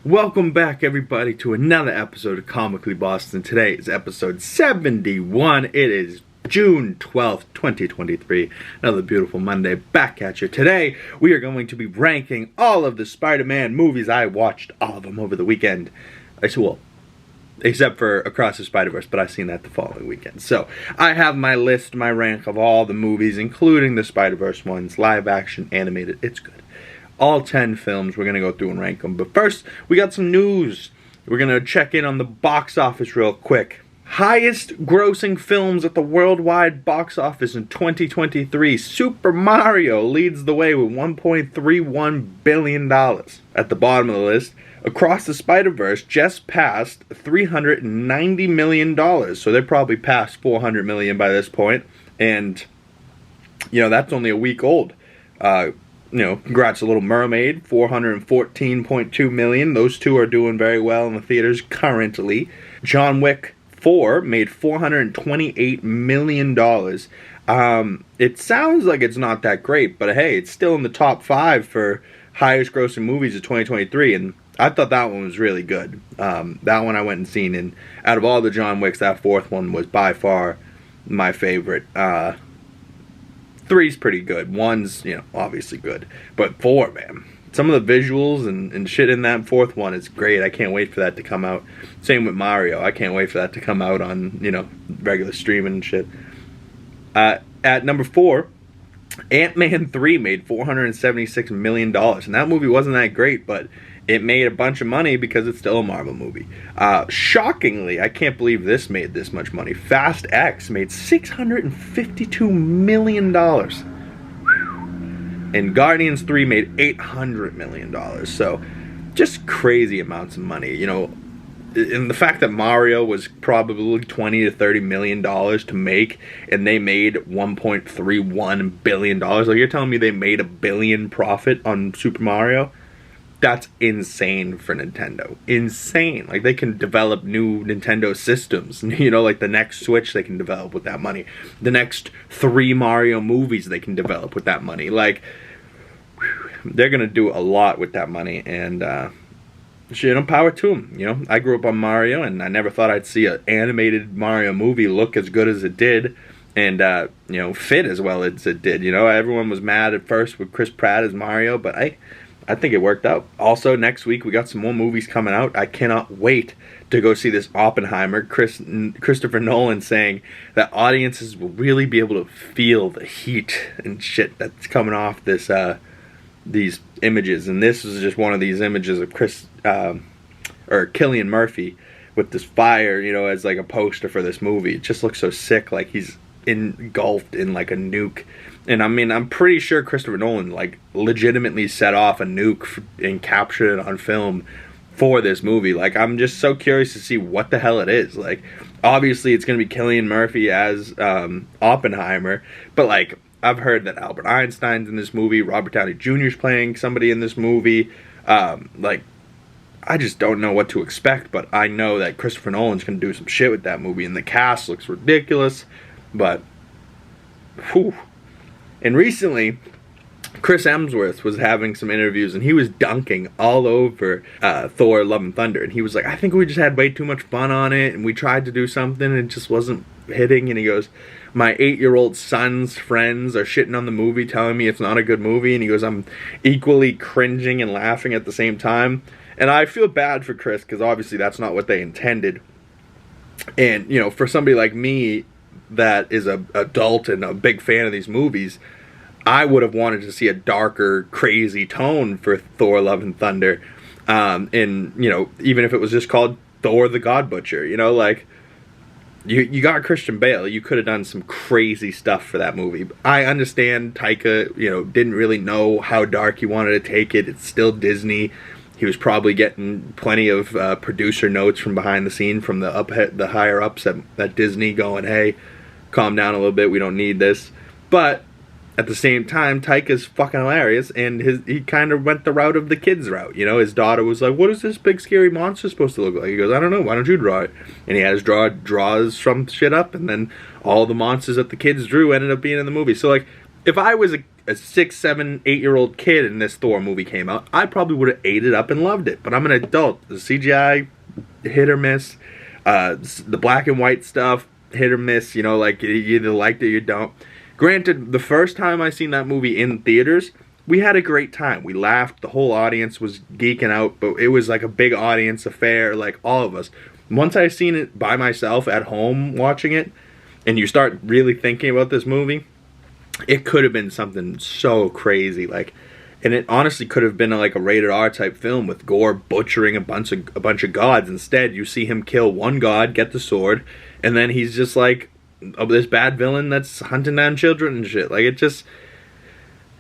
Welcome back, everybody, to another episode of Comically Boston. Today is episode 71. It is June 12th, 2023. Another beautiful Monday back at you. Today, we are going to be ranking all of the Spider-Man movies. I watched all of them over the weekend. Well, except for Across the Spider-Verse, but I've seen that the following weekend. So, I have my list, my rank of all the movies, including the Spider-Verse ones, live action, animated. It's good. All 10 films, we're going to go through and rank them. But first, we got some news. We're going to check in on the box office real quick. Highest grossing films at the worldwide box office in 2023. Super Mario leads the way with $1.31 billion. At the bottom of the list, Across the Spider-Verse just passed $390 million. So they're probably past $400 million by this point. And, you know, that's only a week old. Congrats to Little Mermaid, $414.2 million. Those two are doing very well in the theaters currently. John Wick 4 made $428 million. It sounds like it's not that great, but hey, it's still in the top 5 for highest grossing movies of 2023, and I thought that one was really good. That one I went and seen, and out of all the John Wicks, that fourth one was by far my favorite. 3's pretty good. 1's, obviously good. But 4, man. Some of the visuals and shit in that fourth one is great. I can't wait for that to come out. Same with Mario. I can't wait for that to come out on, regular streaming and shit. At number 4, Ant-Man 3 made $476 million. And that movie wasn't that great, but it made a bunch of money because it's still a Marvel movie. Shockingly, I can't believe this made this much money. Fast X made $652 million. And Guardians 3 made $800 million. So, just crazy amounts of money. And the fact that Mario was probably $20 to $30 million to make, and they made $1.31 billion. Like, you're telling me they made $1 billion profit on Super Mario? That's insane for Nintendo. Insane. Like, they can develop new Nintendo systems. Like the next Switch they can develop with that money. The next 3 Mario movies they can develop with that money. Like, they're going to do a lot with that money. And, power to them. I grew up on Mario, and I never thought I'd see an animated Mario movie look as good as it did. And, fit as well as it did. Everyone was mad at first with Chris Pratt as Mario, but I think it worked out. Also, next week, we got some more movies coming out. I cannot wait to go see this Oppenheimer. Christopher Nolan saying that audiences will really be able to feel the heat and shit that's coming off this these images. And this is just one of these images of Cillian Murphy with this fire, as like a poster for this movie. It just looks so sick, like he's engulfed in like a nuke. And I'm pretty sure Christopher Nolan legitimately set off a nuke and captured it on film for this movie. I'm just so curious to see what the hell it is. Obviously it's going to be Cillian Murphy as Oppenheimer, but I've heard that Albert Einstein's in this movie, Robert Downey Jr. is playing somebody in this movie. I just don't know what to expect, but I know that Christopher Nolan's going to do some shit with that movie, and the cast looks ridiculous, but whew. And recently, Chris Hemsworth was having some interviews, and he was dunking all over Thor: Love and Thunder. And he was like, I think we just had way too much fun on it, and we tried to do something, and it just wasn't hitting. And he goes, my 8-year-old son's friends are shitting on the movie, telling me it's not a good movie. And he goes, I'm equally cringing and laughing at the same time. And I feel bad for Chris, because obviously that's not what they intended. And, for somebody like me that is an adult and a big fan of these movies, I would have wanted to see a darker, crazy tone for Thor: Love and Thunder. And, even if it was just called Thor the God Butcher, you got Christian Bale. You could have done some crazy stuff for that movie. I understand Taika, didn't really know how dark he wanted to take it. It's still Disney. He was probably getting plenty of producer notes from behind the scene from the higher ups at Disney going, hey, calm down a little bit, we don't need this. But at the same time, Taika's fucking hilarious, and he kind of went the route of the kids' route. His daughter was like, what is this big scary monster supposed to look like? He goes, I don't know, why don't you draw it? And he had his draws from shit up, and then all the monsters that the kids drew ended up being in the movie. So if I was a 6, 7, 8-year-old kid and this Thor movie came out, I probably would have ate it up and loved it. But I'm an adult. The CGI, hit or miss. The black and white stuff, hit or miss. You know, like, you either liked it or you don't. Granted, the first time I seen that movie in theaters, we had a great time. We laughed. The whole audience was geeking out. But it was like a big audience affair, like all of us. Once I seen it by myself at home watching it, and you start really thinking about this movie, it could have been something so crazy, like, and it honestly could have been like a rated R type film with gore butchering a bunch of gods. Instead, you see him kill one god, get the sword, and then he's just like this bad villain that's hunting down children and shit. Like,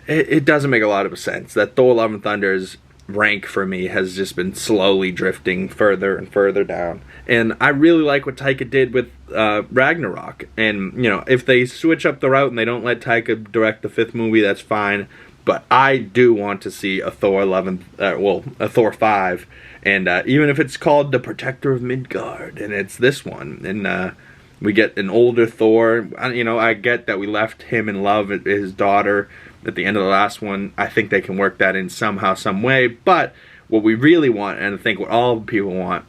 it doesn't make a lot of sense. That Thor: Love and Thunder's rank for me has just been slowly drifting further and further down. And I really like what Taika did with Ragnarok. And, you know, if they switch up the route and they don't let Taika direct the 5th movie, that's fine. But I do want to see a Thor a Thor 5. And even if it's called The Protector of Midgard, and it's this one, and we get an older Thor. You know, I get that we left him in love with his daughter at the end of the last one. I think they can work that in somehow, some way. But what we really want, and I think what all people want,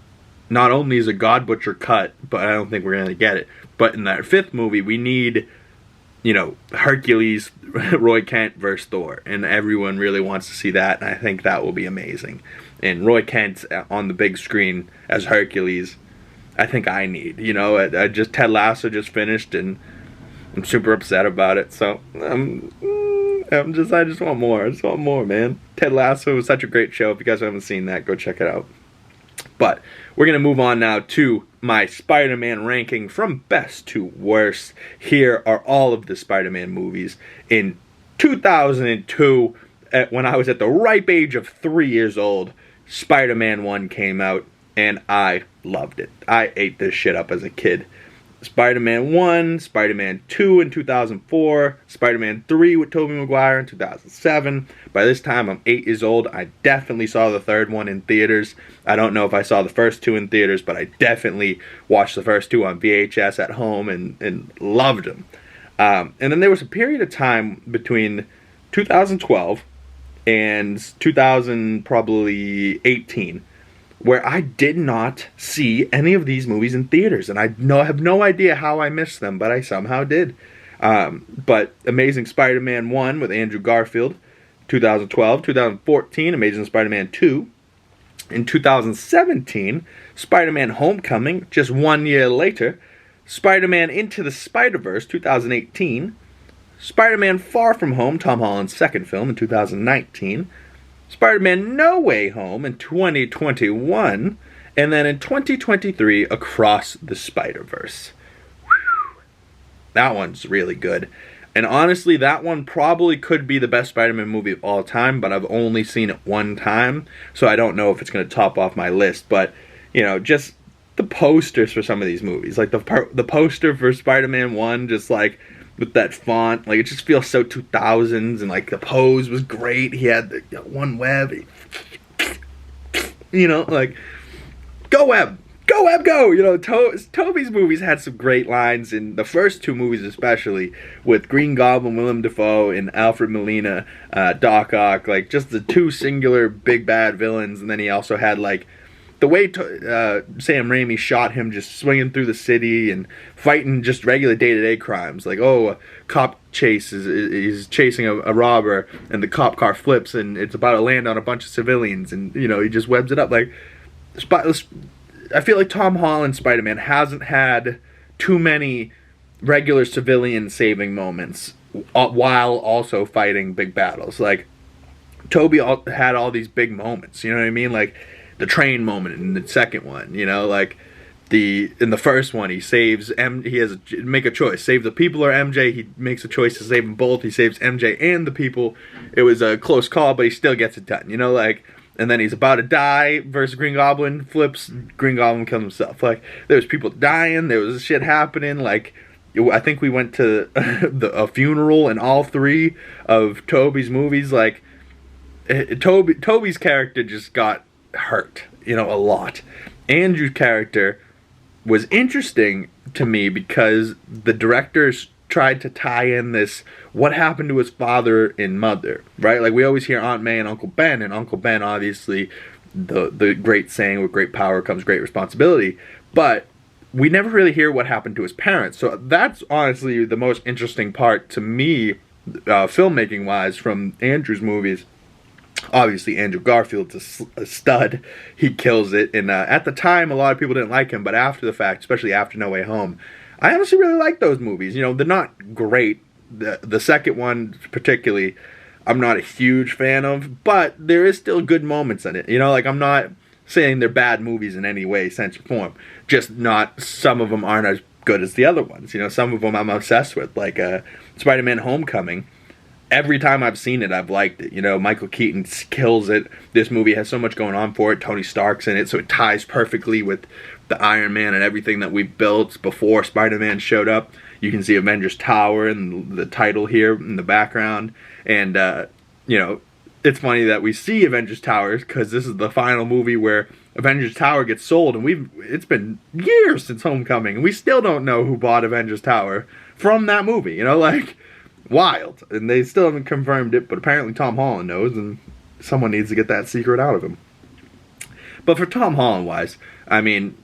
not only is a God Butcher cut, but I don't think we're going to get it, but in that 5th movie, we need, you know, Hercules, Roy Kent versus Thor. And everyone really wants to see that, and I think that will be amazing. And Roy Kent on the big screen as Hercules, I think I need. You know, I just Ted Lasso just finished, and I'm super upset about it. So I just want more. I just want more, man. Ted Lasso was such a great show. If you guys haven't seen that, go check it out. But we're going to move on now to my Spider-Man ranking from best to worst. Here are all of the Spider-Man movies. In 2002, when I was at the ripe age of 3 years old, Spider-Man 1 came out, and I loved it. I ate this shit up as a kid. Spider-Man 1, Spider-Man 2 in 2004, Spider-Man 3 with Tobey Maguire in 2007. By this time, I'm 8 years old. I definitely saw the 3rd one in theaters. I don't know if I saw the first 2 in theaters, but I definitely watched the first 2 on VHS at home and loved them. And then there was a period of time between 2012 and 2018 where I did not see any of these movies in theaters. And I have no idea how I missed them, but I somehow did. But Amazing Spider-Man 1 with Andrew Garfield, 2012. 2014, Amazing Spider-Man 2. In 2017, Spider-Man Homecoming, just 1 year later. Spider-Man Into the Spider-Verse, 2018. Spider-Man Far From Home, Tom Holland's second film, in 2019. Spider-Man No Way Home in 2021, and then in 2023, Across the Spider-Verse. Whew. That one's really good. And honestly, that one probably could be the best Spider-Man movie of all time, but I've only seen it one time, so I don't know if it's going to top off my list. But, you know, just the posters for some of these movies. Like the poster for Spider-Man 1, just like with that font, like it just feels so 2000s, and like the pose was great. He had the one web, you know, like go web, go web, go. You know, Tobey's movies had some great lines in the first 2 movies, especially with Green Goblin, Willem Dafoe, and Alfred Molina, Doc Ock, like just the 2 singular big bad villains. And then he also had like the way Sam Raimi shot him just swinging through the city and fighting just regular day-to-day crimes. Like, oh, a cop chase is chasing a robber, and the cop car flips, and it's about to land on a bunch of civilians, and, you know, he just webs it up. Like, I feel like Tom Holland's Spider-Man hasn't had too many regular civilian saving moments while also fighting big battles. Like, Tobey had all these big moments, you know what I mean? Like, the train moment in the second one, you know, like in the first one, he saves he has to make a choice, save the people or MJ. He makes a choice to save them both. He saves MJ and the people. It was a close call, but he still gets it done, you know, like. And then he's about to die versus Green Goblin, flips, Green Goblin kills himself. Like, there was people dying, there was shit happening. Like, I think we went to a funeral in all 3 of Tobey's movies. Like, Tobey's character just got hurt, you know, a lot. Andrew's character was interesting to me because the directors tried to tie in this, what happened to his father and mother, right? Like, we always hear Aunt May and Uncle Ben, and Uncle Ben, obviously, the great saying, with great power comes great responsibility, but we never really hear what happened to his parents. So that's honestly the most interesting part to me, filmmaking wise, from Andrew's movies. Obviously, Andrew Garfield's a stud. He kills it. And at the time, a lot of people didn't like him. But after the fact, especially after No Way Home, I honestly really like those movies. You know, they're not great. The second one, particularly, I'm not a huge fan of. But there is still good moments in it. You know, like, I'm not saying they're bad movies in any way, sense, or form. Just not, some of them aren't as good as the other ones. You know, some of them I'm obsessed with. Like Spider-Man Homecoming. Every time I've seen it, I've liked it. You know, Michael Keaton kills it. This movie has so much going on for it. Tony Stark's in it, so it ties perfectly with the Iron Man and everything that we built before Spider-Man showed up. You can see Avengers Tower and the title here in the background. And, you know, it's funny that we see Avengers Tower because this is the final movie where Avengers Tower gets sold. And it's been years since Homecoming, and we still don't know who bought Avengers Tower from that movie. You know, like, wild. And they still haven't confirmed it, but apparently Tom Holland knows, and someone needs to get that secret out of him. But for Tom Holland wise, I mean,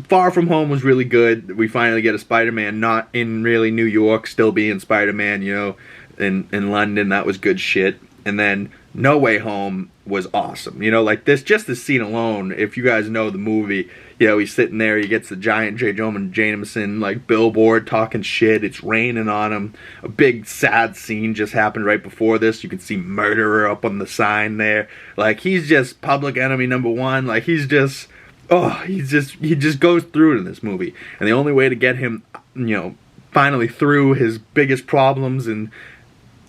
Far From Home was really good. We finally get a Spider-Man not in really New York, still being Spider-Man, you know, in London. That was good shit. And then No Way Home was awesome. You know, like, just this scene alone, if you guys know the movie, you know, he's sitting there, he gets the giant J. Jonah Jameson, like, billboard talking shit, it's raining on him. A big sad scene just happened right before this. You can see murderer up on the sign there. Like, he's just public enemy number one. Like, he's just, he just goes through it in this movie. And the only way to get him, you know, finally through his biggest problems and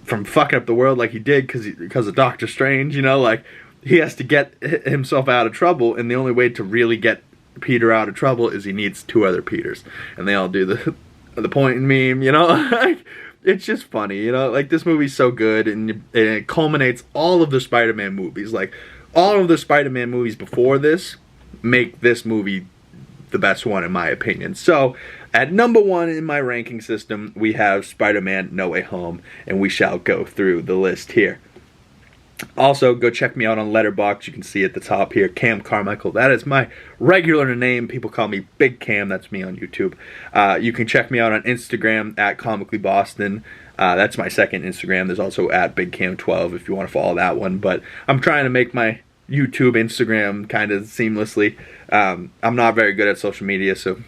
from fucking up the world like he did because of Doctor Strange, you know, like, he has to get himself out of trouble, and the only way to really get Peter out of trouble is he needs two other Peters, and they all do the pointing meme, you know. Like, it's just funny, you know. Like, this movie's so good, and it culminates all of the Spider-Man movies. Like, all of the Spider-Man movies before this make this movie the best one, in my opinion. So at number one in my ranking system, we have Spider-Man No Way Home, and we shall go through the list here. Also, go check me out on Letterboxd. You can see at the top here, Cam Carmichael. That is my regular name. People call me Big Cam. That's me on YouTube. You can check me out on Instagram at ComicallyBoston. That's my second Instagram. There's also at BigCam12 if you want to follow that one. But I'm trying to make my YouTube, Instagram kind of seamlessly. I'm not very good at social media, so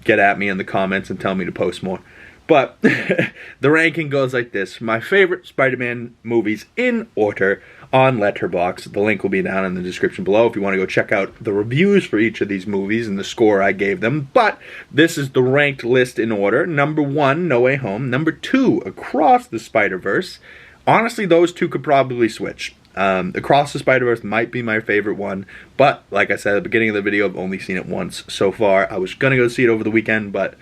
get at me in the comments and tell me to post more. But the ranking goes like this. My favorite Spider-Man movies in order on Letterboxd. The link will be down in the description below if you want to go check out the reviews for each of these movies and the score I gave them. But this is the ranked list in order. Number 1, No Way Home. Number 2, Across the Spider-Verse. Honestly, those two could probably switch. Across the Spider-Verse might be my favorite one, but like I said at the beginning of the video, I've only seen it once so far. I was gonna go see it over the weekend, but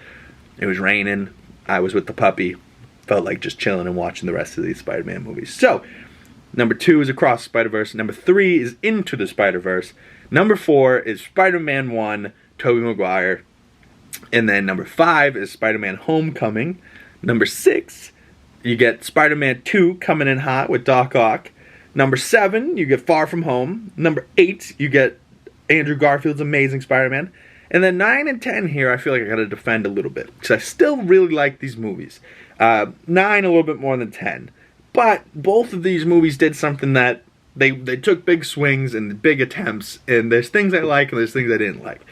it was raining. I was with the puppy. Felt like just chilling and watching the rest of these Spider-Man movies. So, number 2 is Across the Spider-Verse. Number 3 is Into the Spider-Verse. Number 4 is Spider-Man 1, Tobey Maguire. And then number 5 is Spider-Man Homecoming. Number 6, you get Spider-Man 2 coming in hot with Doc Ock. Number 7, you get Far From Home. Number 8, you get Andrew Garfield's Amazing Spider-Man. And then 9 and 10 here, I feel like I gotta defend a little bit, because I still really like these movies. 9 a little bit more than 10. But both of these movies did something that they took big swings and big attempts, and there's things I like and there's things I didn't like.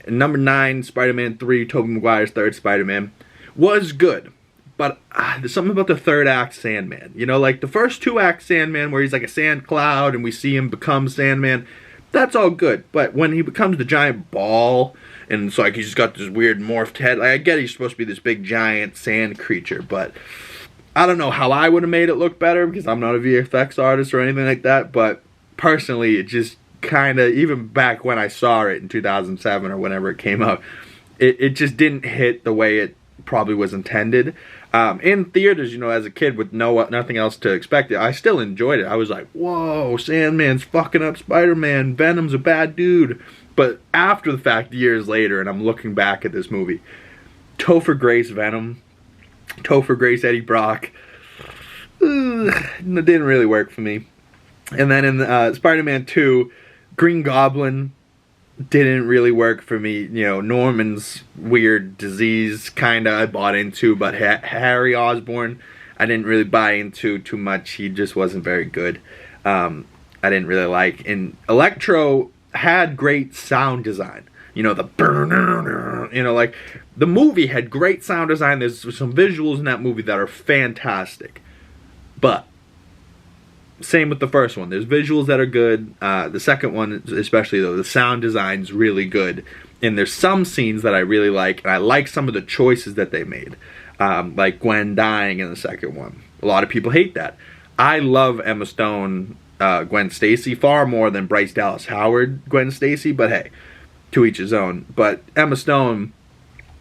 Number 9, Spider-Man 3, Tobey Maguire's third Spider-Man, was good. But there's something about the third act Sandman. You know, like the first 2 act Sandman where he's like a sand cloud and we see him become Sandman, that's all good. But when he becomes the giant ball and it's like he's just got this weird morphed head, like I get he's supposed to be this big giant sand creature, but I don't know how I would have made it look better because I'm not a VFX artist or anything like that. But personally, it just kind of, even back when I saw it in 2007 or whenever it came out, it just didn't hit the way it probably was intended. In theaters, you know, as a kid with nothing else to expect, I still enjoyed it. I was like, whoa, Sandman's fucking up Spider-Man, Venom's a bad dude. But after the fact, years later, and I'm looking back at this movie, Topher Grace Venom Topher Grace, Eddie Brock. It didn't really work for me. And then in Spider-Man 2, Green Goblin didn't really work for me. You know, Norman's weird disease kind of I bought into, but Harry Osborn I didn't really buy into too much. He just wasn't very good. I didn't really like. And Electro had great sound design. You know, you know, like, the movie had great sound design. There's some visuals in that movie that are fantastic. But same with the first one. There's visuals that are good. The second one, especially though, the sound design's really good. And there's some scenes that I really like. And I like some of the choices that they made. Like Gwen dying in the second one. A lot of people hate that. I love Emma Stone, Gwen Stacy, far more than Bryce Dallas Howard, Gwen Stacy. But hey, to each his own. But Emma Stone,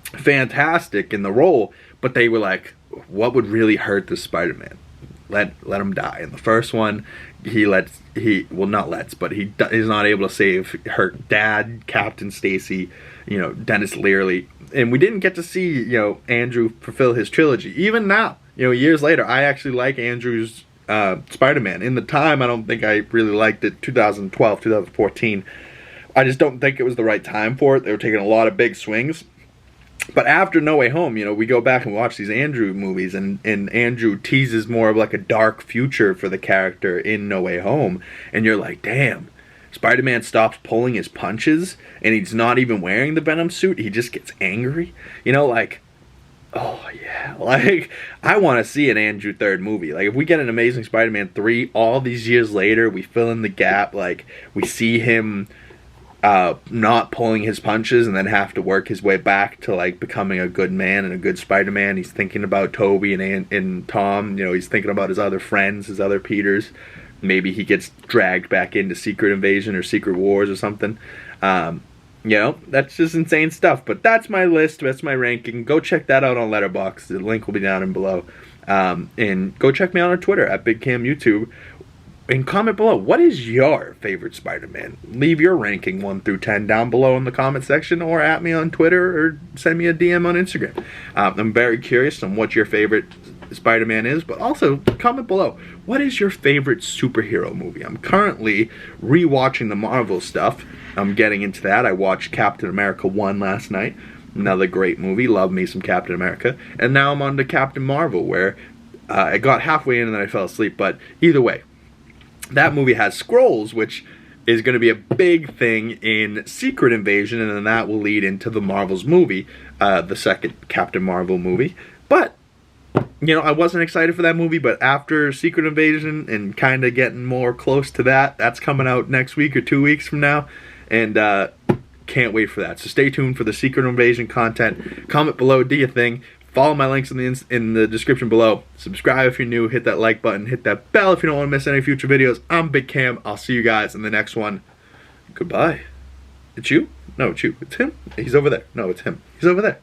fantastic in the role. But they were like, what would really hurt this Spider-Man? Let him die. In the first one, he's not able to save her dad, Captain Stacy, you know, Dennis Leary, and we didn't get to see, you know, Andrew fulfill his trilogy. Even now, you know, years later, I actually like Andrew's Spider-Man. In the time, I don't think I really liked it. 2012, 2014, I just don't think it was the right time for it. They were taking a lot of big swings. But after No Way Home, you know, we go back and watch these Andrew movies, and Andrew teases more of like a dark future for the character in No Way Home. And you're like, damn, Spider-Man stops pulling his punches, and he's not even wearing the Venom suit. He just gets angry. You know, like, oh yeah, like, I want to see an Andrew third movie. Like, if we get an Amazing Spider-Man 3, all these years later, we fill in the gap, like, we see him not pulling his punches and then have to work his way back to like becoming a good man and a good Spider-Man. He's thinking about Toby and Tom. You know, he's thinking about his other friends, his other Peters. Maybe he gets dragged back into Secret Invasion or Secret Wars or something. You know, that's just insane stuff. But that's my list. That's my ranking. Go check that out on Letterboxd. The link will be down and below. And go check me out on Twitter at BigCamYouTube. And comment below, what is your favorite Spider-Man? Leave your ranking 1 through 10 down below in the comment section, or at me on Twitter, or send me a DM on Instagram. I'm very curious on what your favorite Spider-Man is, but also comment below, what is your favorite superhero movie? I'm currently rewatching the Marvel stuff. I'm getting into that. I watched Captain America 1 last night. Another great movie. Love me some Captain America. And now I'm on to Captain Marvel, where I got halfway in and then I fell asleep. But either way, that movie has Skrulls, which is going to be a big thing in Secret Invasion, and then that will lead into the Marvel's movie, the second Captain Marvel movie. But, you know, I wasn't excited for that movie, but after Secret Invasion and kind of getting more close to that, that's coming out next week or 2 weeks from now, and can't wait for that. So stay tuned for the Secret Invasion content. Comment below, do your thing. Follow my links in the description below. Subscribe if you're new. Hit that like button. Hit that bell if you don't want to miss any future videos. I'm Big Cam. I'll see you guys in the next one. Goodbye. It's you? No, it's you. It's him. He's over there. No, it's him. He's over there.